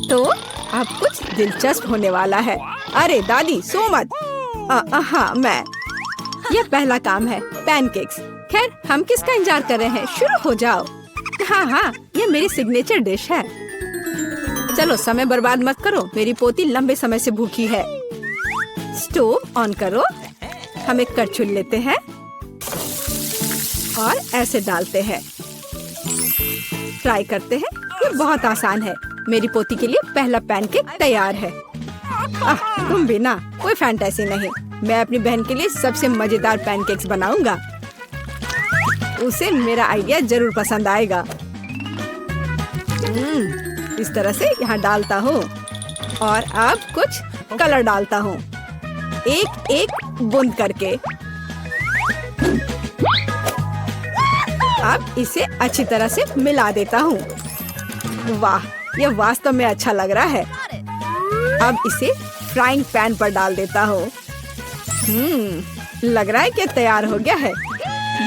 तो अब कुछ दिलचस्प होने वाला है। अरे दादी सो मत। हाँ मैं। यह पहला काम है, पैनकेक्स। खैर हम किसका इंतजार कर रहे हैं, शुरू हो जाओ। हाँ, ये मेरी सिग्नेचर डिश है। चलो समय बर्बाद मत करो, मेरी पोती लंबे समय से भूखी है। स्टोव ऑन करो। हम एक कड़छुल लेते हैं और ऐसे डालते हैं। ट्राई करते हैं। ये बहुत आसान है। मेरी पोती के लिए पहला पैनकेक तैयार है। तुम भी ना, कोई फैंटेसी नहीं। मैं अपनी बहन के लिए सबसे मजेदार पैनकेक्स बनाऊंगा। उसे मेरा आइडिया जरूर पसंद आएगा। इस तरह से यहाँ डालता हूँ और अब कुछ कलर डालता हूँ, एक एक बूंद करके। अब इसे अच्छी तरह से मिला देता हूँ। वाह, यह वास्तव में अच्छा लग रहा है। अब इसे फ्राइंग पैन पर डाल देता हूँ। लग रहा है कि तैयार हो गया है।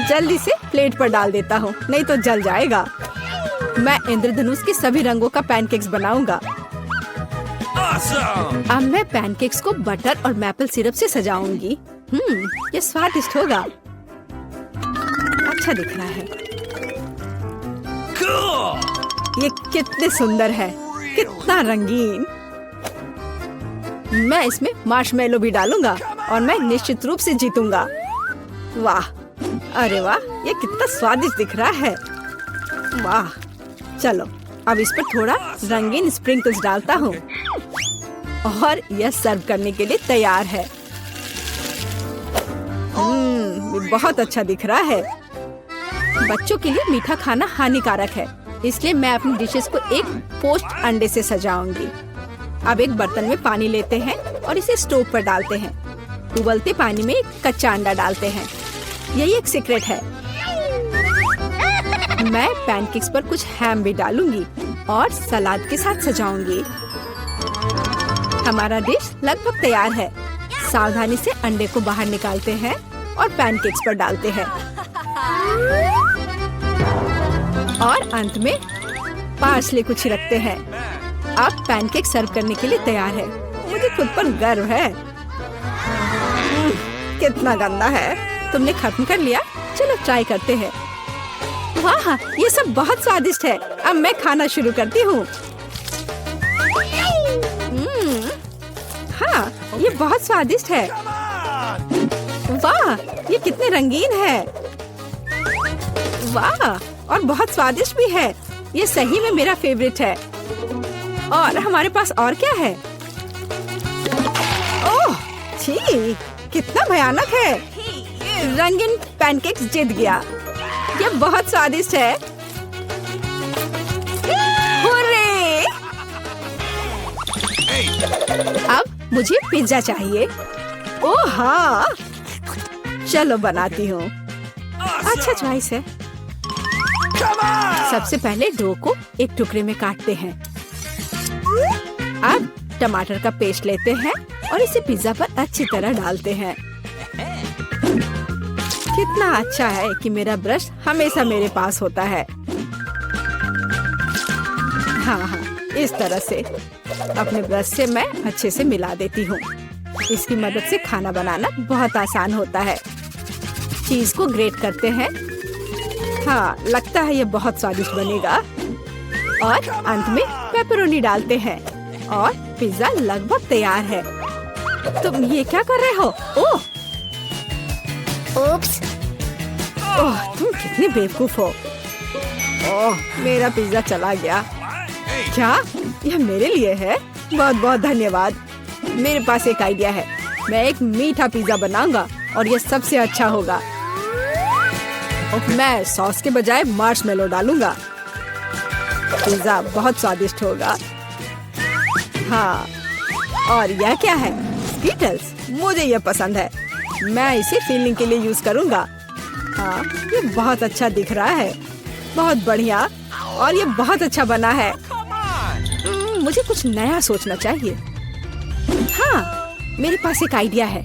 जल्दी से प्लेट पर डाल देता हूँ, नहीं तो जल जाएगा। मैं इंद्रधनुष के सभी रंगों का पैनकेक्स बनाऊंगा। अब मैं पैनकेक्स को बटर और मैपल सिरप से सजाऊंगी। ये स्वादिष्ट होगा। अच्छा दिख रहा है। ये कितने सुंदर है, कितना रंगीन। मैं इसमें मार्शमेलो भी डालूंगा और मैं निश्चित रूप से जीतूंगा। वाह, अरे वाह, ये कितना स्वादिष्ट दिख रहा है। वाह, चलो अब इस पर थोड़ा रंगीन स्प्रिंकल्स डालता हूँ और यह सर्व करने के लिए तैयार है। बहुत अच्छा दिख रहा है। बच्चों के लिए मीठा खाना हानिकारक है, इसलिए मैं अपनी डिशेस को एक पोस्ट अंडे से सजाऊंगी। अब एक बर्तन में पानी लेते हैं और इसे स्टोव पर डालते हैं। उबलते पानी में एक कच्चा अंडा डालते हैं। यही एक सीक्रेट है। मैं पैनकेक्स पर कुछ हैम भी डालूंगी और सलाद के साथ सजाऊंगी। हमारा डिश लगभग तैयार है। सावधानी से अंडे को बाहर निकालते हैं और पैनकेक्स पर डालते हैं और अंत में पार्सले को छिड़कते हैं। अब पैनकेक सर्व करने के लिए तैयार है। मुझे खुद पर गर्व है। कितना गंदा है। तुमने खत्म कर लिया? चलो ट्राई करते हैं। वाह, ये सब बहुत स्वादिष्ट है। अब मैं खाना शुरू करती हूँ। हाँ, ये बहुत स्वादिष्ट है। वाह, ये कितने रंगीन है। वाह, और बहुत स्वादिष्ट भी है। ये सही में मेरा फेवरेट है। और हमारे पास और क्या है? ओह, छी, कितना भयानक है। रंगीन पैनकेक्स जीत गया। ये बहुत स्वादिष्ट है। हुर्रे! अब मुझे पिज्जा चाहिए। ओह हाँ, चलो बनाती हूँ। अच्छा चॉइस है। सबसे पहले डो को एक टुकड़े में काटते हैं। अब टमाटर का पेस्ट लेते हैं और इसे पिज्जा पर अच्छी तरह डालते हैं। कितना अच्छा है कि मेरा ब्रश हमेशा मेरे पास होता है। हाँ, इस तरह से अपने ब्रश से मैं अच्छे से मिला देती हूँ। इसकी मदद से खाना बनाना बहुत आसान होता है। चीज को ग्रेट करते हैं। हाँ, लगता है ये बहुत स्वादिष्ट बनेगा। और अंत में पेपरोनी डालते हैं और पिज्जा लगभग तैयार है। तुम ये क्या कर रहे हो? ओह, ओप्स। ओह, तुम कितने बेवकूफ हो। ओह, मेरा पिज्जा चला गया। क्या यह मेरे लिए है? बहुत बहुत धन्यवाद। मेरे पास एक आइडिया है। मैं एक मीठा पिज्जा बनाऊंगा और यह सबसे अच्छा होगा। मैं सॉस के बजाय मार्शमेलो डालूंगा। पिज्जा बहुत स्वादिष्ट होगा। हाँ, और यह क्या है? स्कीटल्स। मुझे यह पसंद है। मैं इसे फीलिंग के लिए यूज करूंगा। हाँ, ये बहुत अच्छा दिख रहा है। बहुत बढ़िया। और ये बहुत अच्छा बना है। मुझे कुछ नया सोचना चाहिए। हाँ, मेरे पास एक आइडिया है।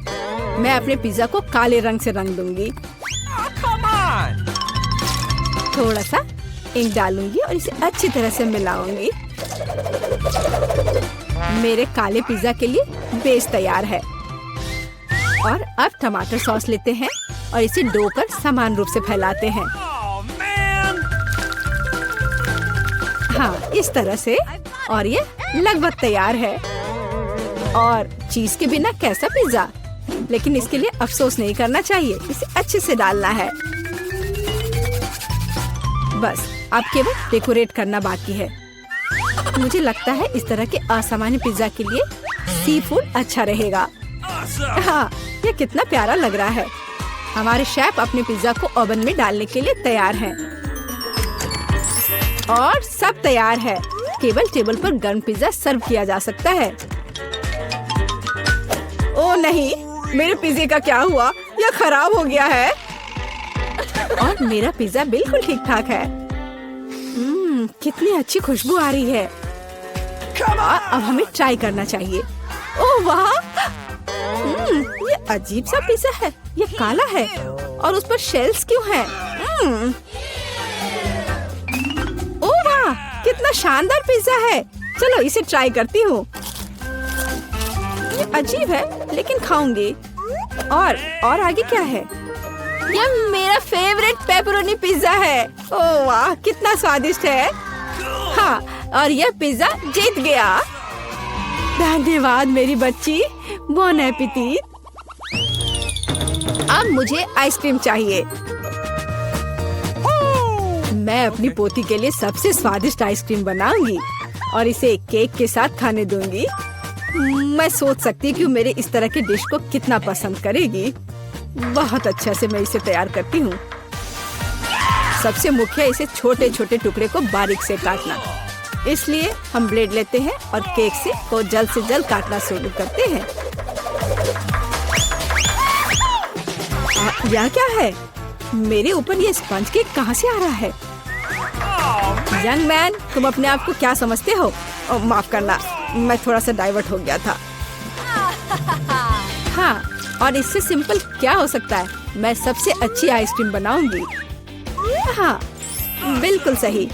मैं अपने पिज्जा को काले रंग से रंग दूंगी। थोड़ा सा इंक डालूंगी और इसे अच्छी तरह से मिलाऊंगी। मेरे काले पिज्जा के लिए बेस तैयार है। और अब टमाटर सॉस लेते हैं और इसे डो पर समान रूप से फैलाते हैं। हाँ, इस तरह से। और ये लगभग तैयार है। और चीज के बिना कैसा पिज्जा, लेकिन इसके लिए अफसोस नहीं करना चाहिए, इसे अच्छे से डालना है। बस अब केवल डेकोरेट करना बाकी है। मुझे लगता है इस तरह के असामान्य पिज्जा के लिए सी फूड अच्छा रहेगा। हाँ, ये कितना प्यारा लग रहा है। हमारे शेफ अपने पिज्जा को ओवन में डालने के लिए तैयार हैं। और सब तैयार है, केवल टेबल पर गर्म पिज्जा सर्व किया जा सकता है। ओह नहीं, मेरे पिज्जे का क्या हुआ? यह खराब हो गया है। और मेरा पिज्जा बिल्कुल ठीक ठाक है। कितनी अच्छी खुशबू आ रही है। अब हमें ट्राई करना चाहिए। ओह वाह, ये अजीब सा पिज्जा है। ये काला है और उस पर शेल्स क्यों हैं? ओह वाह, कितना शानदार पिज्जा है। चलो इसे ट्राई करती हूँ। ये अजीब है लेकिन खाऊंगी। और आगे क्या है? यह मेरा फेवरेट पेपरोनी पिज्जा है। ओह वाह, कितना स्वादिष्ट है। हाँ, और यह पिज्जा जीत गया। धन्यवाद मेरी बच्ची। बॉन एपेटिट। अब मुझे आइसक्रीम चाहिए। मैं अपनी पोती के लिए सबसे स्वादिष्ट आइसक्रीम बनाऊंगी और इसे केक के साथ खाने दूंगी। मैं सोच सकती हूँ कि मेरे इस तरह के डिश को कितना पसंद करेगी। बहुत अच्छा से मैं इसे तैयार करती हूँ। सबसे मुख्य इसे छोटे छोटे टुकड़े को बारीक से काटना। इसलिए हम ब्लेड लेते हैं और केक को जल्द से जल्द काटना शुरू करते हैं। यह क्या है? मेरे ऊपर ये स्पंज केक कहाँ से आ रहा है? यंग मैन, तुम अपने आप को क्या समझते हो? माफ करना, मैं थोड़ा सा डाइवर्ट हो गया था। हाँ, और इससे सिंपल क्या हो सकता है? मैं सबसे अच्छी आइसक्रीम बनाऊंगी। हाँ, बिल्कुल सही,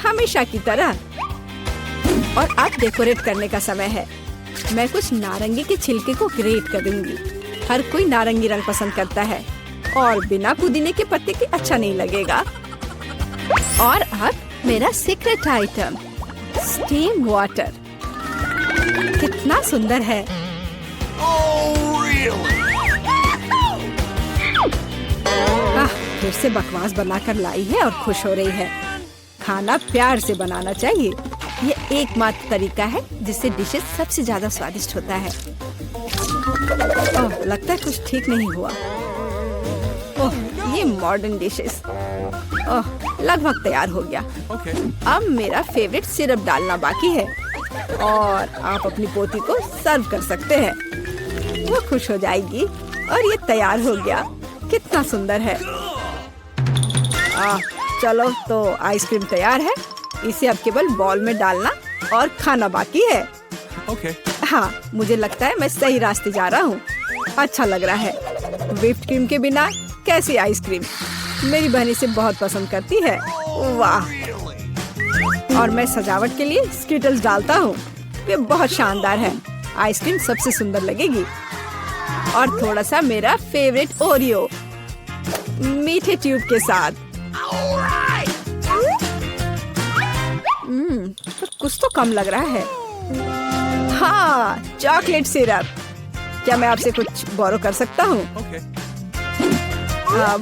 हमेशा की तरह। और अब डेकोरेट करने का समय है। मैं कुछ नारंगी के छिलके को ग्रेट कर दूंगी। हर कोई नारंगी रंग पसंद करता है और बिना पुदीने के पत्ते के अच्छा नहीं लगेगा। और अब मेरा सीक्रेट आइटम, स्टीम वाटर। कितना सुंदर है। फिर से बकवास बनाकर लाई है और खुश हो रही है। खाना प्यार से बनाना चाहिए। ये एकमात्र तरीका है जिससे डिशेस सबसे ज्यादा स्वादिष्ट होता है। ओह, लगता है कुछ ठीक नहीं हुआ। ओह, ये मॉडर्न डिशेस। ओह, लगभग तैयार हो गया। अब मेरा फेवरेट सिरप डालना बाकी है और आप अपनी पोती को सर्व कर सकते हैं। वो खुश हो जाएगी। और ये तैयार हो गया। कितना सुंदर है। चलो, तो आइसक्रीम तैयार है। इसे अब केवल बॉल में डालना और खाना बाकी है। हाँ, मुझे लगता है मैं सही रास्ते जा रहा हूँ। अच्छा लग रहा है। व्हिप्ड क्रीम के बिना कैसी आइसक्रीम? मेरी बहन इसे बहुत पसंद करती है। वाह! और मैं सजावट के लिए स्किटल्स डालता हूँ। ये बहुत शानदार है। आइसक्रीम सबसे सुंदर लगेगी। और थोड़ा सा मेरा फेवरेट ओरियो मीठे ट्यूब के साथ। तो कुछ तो कम लग रहा है। हाँ, चॉकलेट सिरप। क्या मैं आपसे कुछ बोरो कर सकता हूँ?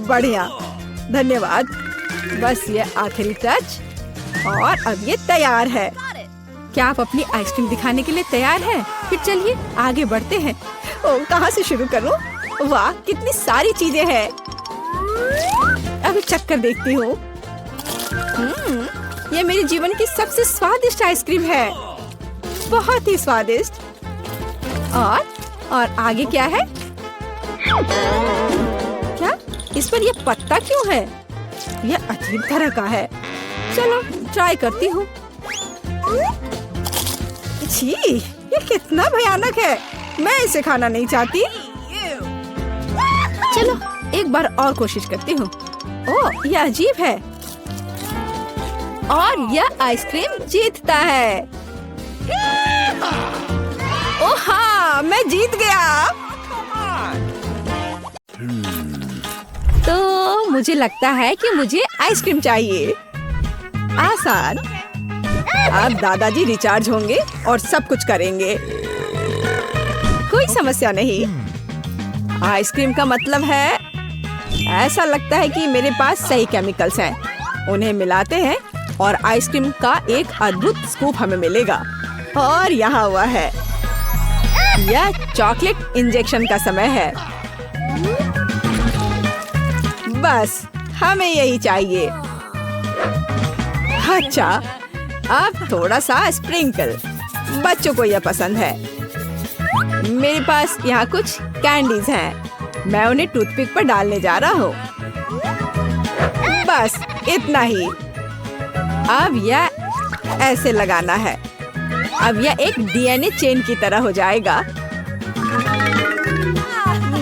बढ़िया, धन्यवाद। बस ये आखिरी टच और अब ये तैयार है। क्या आप अपनी आइसक्रीम दिखाने के लिए तैयार हैं? फिर चलिए आगे बढ़ते हैं। ओह, कहाँ से शुरू करूँ? वाह, कितनी सारी चीजें हैं। अभी चक्कर देखती हूँ। ये मेरे जीवन की सबसे स्वादिष्ट आइसक्रीम है। बहुत ही स्वादिष्ट। और आगे क्या है? क्या इस पर ये पत्ता क्यों है? ये अजीब तरह का है। चलो ट्राई करती हूँ। छी, ये कितना भयानक है। मैं इसे खाना नहीं चाहती। चलो एक बार और कोशिश करती हूँ। ओह, ये अजीब है। और यह आइसक्रीम जीतता है। मैं जीत गया। तो मुझे लगता है कि मुझे आइसक्रीम चाहिए। आसान। अब दादाजी रिचार्ज होंगे और सब कुछ करेंगे। कोई समस्या नहीं। आइसक्रीम का मतलब है, ऐसा लगता है कि मेरे पास सही केमिकल्स हैं। उन्हें मिलाते हैं और आइसक्रीम का एक अद्भुत स्कूप हमें मिलेगा। और यहाँ हुआ है, यह चॉकलेट इंजेक्शन का समय है। बस हमें यही चाहिए। अच्छा, अब थोड़ा सा स्प्रिंकल। बच्चों को यह पसंद है। मेरे पास यहाँ कुछ कैंडीज हैं। मैं उन्हें टूथपिक पर डालने जा रहा हूँ। बस इतना ही। अब यह ऐसे लगाना है। अब यह एक डीएनए चेन की तरह हो जाएगा।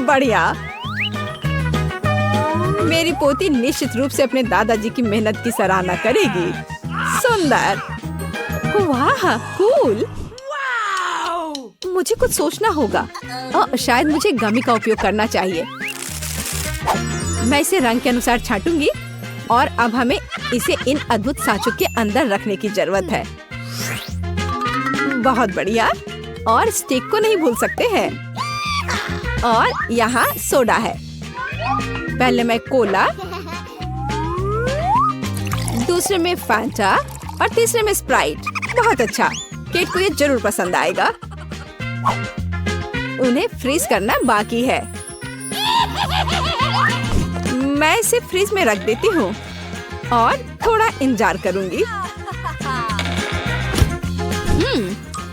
बढ़िया। मेरी पोती निश्चित रूप से अपने दादाजी की मेहनत की सराहना करेगी। सुंदर। वाह, कूल। मुझे कुछ सोचना होगा। शायद मुझे गमी का उपयोग करना चाहिए। मैं इसे रंग के अनुसार छांटूंगी और अब हमें इसे इन अद्भुत सांचों के अंदर रखने की जरूरत है। बहुत बढ़िया। और स्टिक को नहीं भूल सकते हैं। और यहाँ सोडा है। पहले मैं कोला, दूसरे में फैंटा और तीसरे में स्प्राइट। बहुत अच्छा। केट को ये जरूर पसंद आएगा। उन्हें फ्रीज करना बाकी है। मैं इसे फ्रीज में रख देती हूँ और थोड़ा इंतजार करूंगी।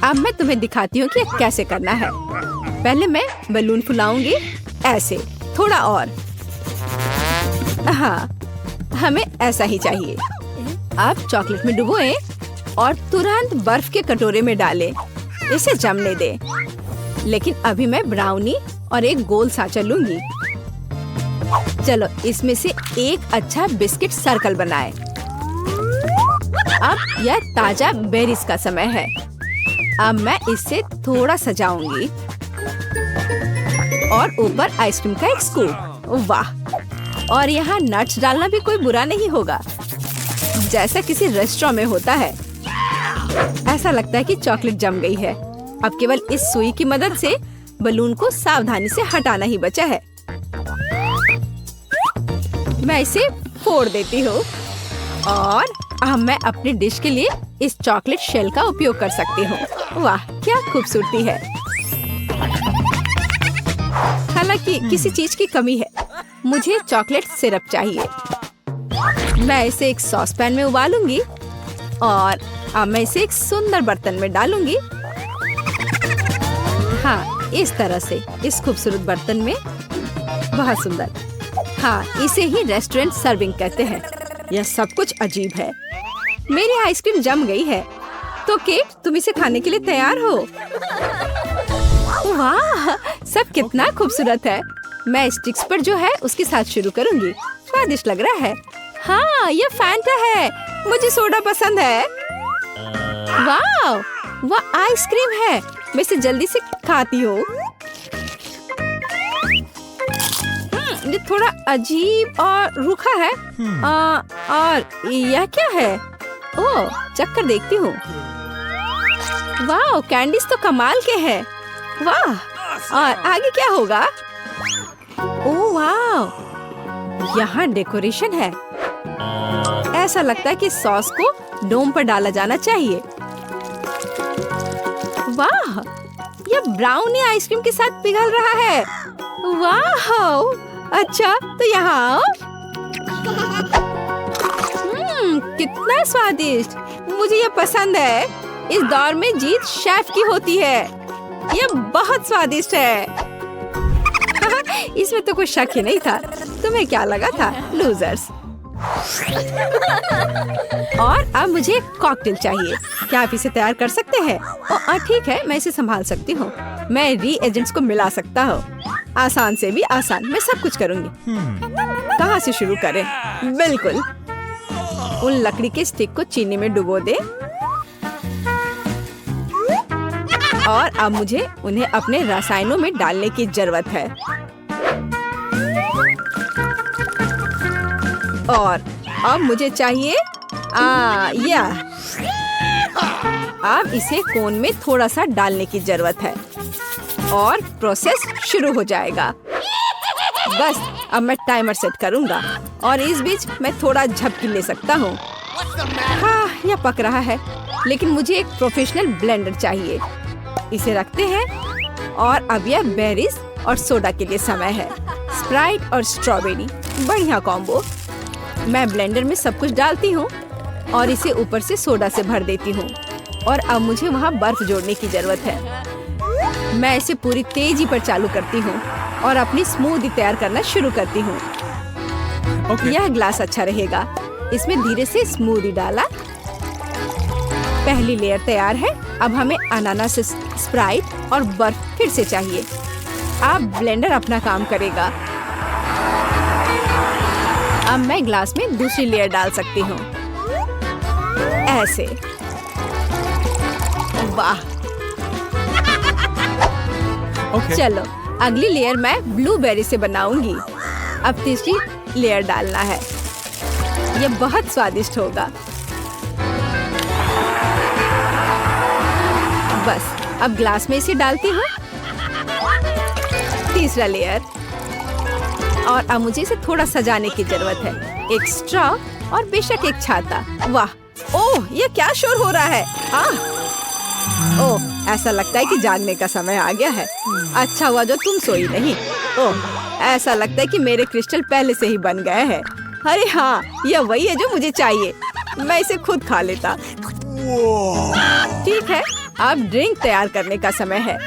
अब मैं तुम्हें दिखाती हूँ कि ये कैसे करना है। पहले मैं बलून फुलाऊंगी, ऐसे। थोड़ा और। हाँ, हमें ऐसा ही चाहिए। अब चॉकलेट में डुबोएं और तुरंत बर्फ के कटोरे में डालें। इसे जमने दे। लेकिन अभी मैं ब्राउनी और एक गोल सांचा लूंगी। चलो इसमें से एक अच्छा बिस्किट सर्कल बनाए। अब यह ताजा बेरीज का समय है। अब मैं इससे थोड़ा सजाऊंगी और ऊपर आइसक्रीम का एक स्कूप। वाह। और यहाँ नट्स डालना भी कोई बुरा नहीं होगा, जैसा किसी रेस्टोरेंट में होता है। ऐसा लगता है कि चॉकलेट जम गई है। अब केवल इस सुई की मदद से बलून को सावधानी से हटाना ही बचा है। मैं इसे फोड़ देती हूँ और अब मैं अपनी डिश के लिए इस चॉकलेट शेल का उपयोग कर सकती हूँ। वाह, क्या खूबसूरती है। हालांकि किसी चीज की कमी है। मुझे चॉकलेट सिरप चाहिए। मैं इसे एक सॉस पैन में उबालूंगी और अब मैं इसे एक सुंदर बर्तन में डालूंगी। हाँ, इस तरह से इस खूबसूरत बर्तन में। बहुत सुंदर। हाँ, इसे ही रेस्टोरेंट सर्विंग कहते हैं। यह सब कुछ अजीब है। मेरी आइसक्रीम जम गई है। तो केट, तुम इसे खाने के लिए तैयार हो? वाह, सब कितना खूबसूरत है। मैं स्टिक्स पर जो है उसके साथ शुरू करूंगी। स्वादिष्ट लग रहा है। हाँ, यह फैंटा है। मुझे सोडा पसंद है। वाह, वह आइसक्रीम है। मैं इसे जल्दी से खाती हूँ। ये थोड़ा अजीब और रूखा है। और यह क्या है? ओह, चक्कर देखती हूँ। वाह, कैंडीज तो कमाल के हैं। वाह, और आगे क्या होगा? ओह वाह, यहाँ डेकोरेशन है। ऐसा लगता है कि सॉस को डोम पर डाला जाना चाहिए। वाह, यह ब्राउनी आइसक्रीम के साथ पिघल रहा है। वाह, अच्छा तो यहाँ आओ। कितना स्वादिष्ट। मुझे यह पसंद है। इस दौर में जीत शेफ की होती है। यह बहुत स्वादिष्ट है। इसमें तो कोई शक ही नहीं था। तुम्हें क्या लगा था, लूजर्स? और अब मुझे कॉकटेल चाहिए। क्या आप इसे तैयार कर सकते हैं? ठीक है, मैं इसे संभाल सकती हूँ। मैं रीएजेंट्स को मिला सकता हूँ। आसान से भी आसान, मैं सब कुछ करूँगी। कहाँ से शुरू करें? बिल्कुल। उन लकड़ी के स्टिक को चीनी में डुबो दे। और अब मुझे उन्हें अपने रसायनों में डालने की जरूरत है। और अब मुझे चाहिए यह। अब इसे कोन में थोड़ा सा डालने की जरूरत है और प्रोसेस शुरू हो जाएगा। बस अब मैं टाइमर सेट करूंगा और इस बीच मैं थोड़ा झपकी ले सकता हूँ। हाँ, यह पक रहा है, लेकिन मुझे एक प्रोफेशनल ब्लेंडर चाहिए। इसे रखते हैं और अब यह बेरीज और सोडा के लिए समय है। स्प्राइट और स्ट्रॉबेरी, बढ़िया कॉम्बो। मैं ब्लेंडर में सब कुछ डालती हूँ और इसे ऊपर से सोडा से भर देती हूँ। और अब मुझे वहाँ बर्फ जोड़ने की जरूरत है। मैं इसे पूरी तेजी पर चालू करती हूँ और अपनी स्मूदी तैयार करना शुरू करती हूँ। यह ग्लास अच्छा रहेगा। इसमें धीरे से स्मूदी डाला। पहली लेयर तैयार है। अब हमें अनानास, स्प्राइट और बर्फ फिर से चाहिए। अब ब्लेंडर अपना काम करेगा। अब मैं ग्लास में दूसरी लेयर डाल सकती हूँ, ऐसे। वाह! चलो, अगली लेयर मैं ब्लूबेरी से बनाऊंगी। अब तीसरी लेयर डालना है। यह बहुत स्वादिष्ट होगा। बस अब ग्लास में इसे डालती हूँ। तीसरा लेयर। और अब मुझे इसे थोड़ा सजाने की जरूरत है। एक स्ट्रॉ और बेशक एक छाता। वाह! ओह, ये क्या शोर हो रहा है? ओह, ऐसा लगता है कि जागने का समय आ गया है। अच्छा हुआ जो तुम सोई नहीं। ओह, ऐसा लगता है कि मेरे क्रिस्टल पहले से ही बन गए हैं। अरे हाँ, यह वही है जो मुझे चाहिए। मैं इसे खुद खा लेता। ठीक है, अब ड्रिंक तैयार करने का समय है।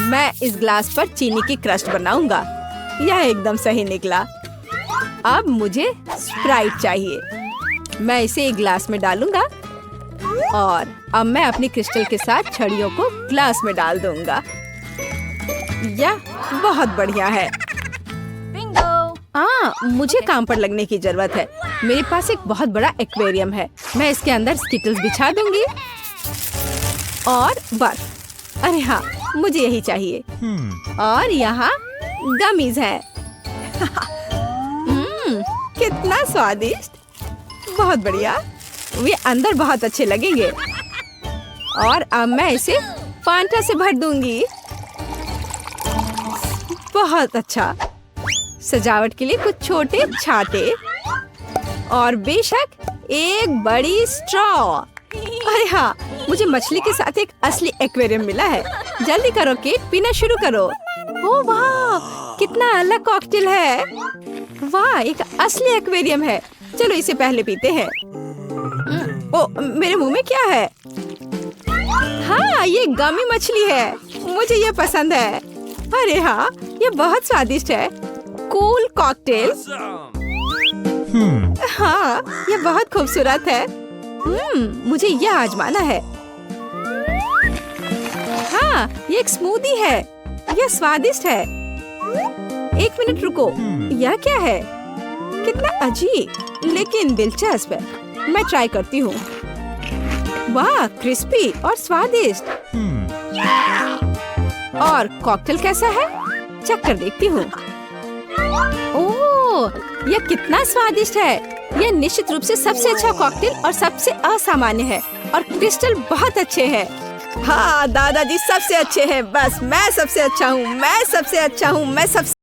मैं इस ग्लास पर चीनी की क्रस्ट बनाऊंगा। यह एकदम सही निकला। अब मुझे स्प्राइट चाहिए। मैं इसे एक ग्लास में डालूंगा और अब मैं अपनी क्रिस्टल के साथ छड़ियों को ग्लास में डाल दूंगा। यह बहुत बढ़िया है। मुझे काम पर लगने की जरूरत है। मेरे पास एक बहुत बड़ा एक्वेरियम है। मैं इसके अंदर स्किटल्स बिछा दूंगी और बर्फ। अरे हाँ, मुझे यही चाहिए। और यहाँ गमीज है। कितना स्वादिष्ट! बहुत बढ़िया। वे अंदर बहुत अच्छे लगेंगे। और अब मैं इसे फांटा से भर दूंगी। बहुत अच्छा। सजावट के लिए कुछ छोटे छाते और बेशक एक बड़ी स्ट्रॉ। अरे हाँ, मुझे मछली के साथ एक असली एक्वेरियम मिला है। जल्दी करो केट, पीना शुरू करो। ओह वाह, कितना अलग कॉकटेल है। वाह, एक असली एक्वेरियम है। चलो इसे पहले पीते हैं। ओह, मेरे मुंह में क्या है? हाँ, ये गमी मछली है। मुझे ये पसंद है। अरे हाँ, ये बहुत स्वादिष्ट है। Cool cocktail. हाँ, ये बहुत खूबसूरत है। मुझे यह आजमाना है। हाँ, ये एक स्मूदी है। यह स्वादिष्ट है। एक मिनट रुको, यह क्या है? कितना अजीब लेकिन दिलचस्प है। मैं ट्राई करती हूँ। वाह, क्रिस्पी और स्वादिष्ट। और कॉकटेल कैसा है? चख कर देखती हूँ। ओह, यह कितना स्वादिष्ट है। यह निश्चित रूप से सबसे अच्छा कॉकटेल और सबसे असामान्य है। और क्रिस्टल बहुत अच्छे हैं। हाँ, दादाजी सबसे अच्छे हैं। बस मैं सबसे अच्छा हूँ। मैं सबसे अच्छा हूँ। मैं सबसे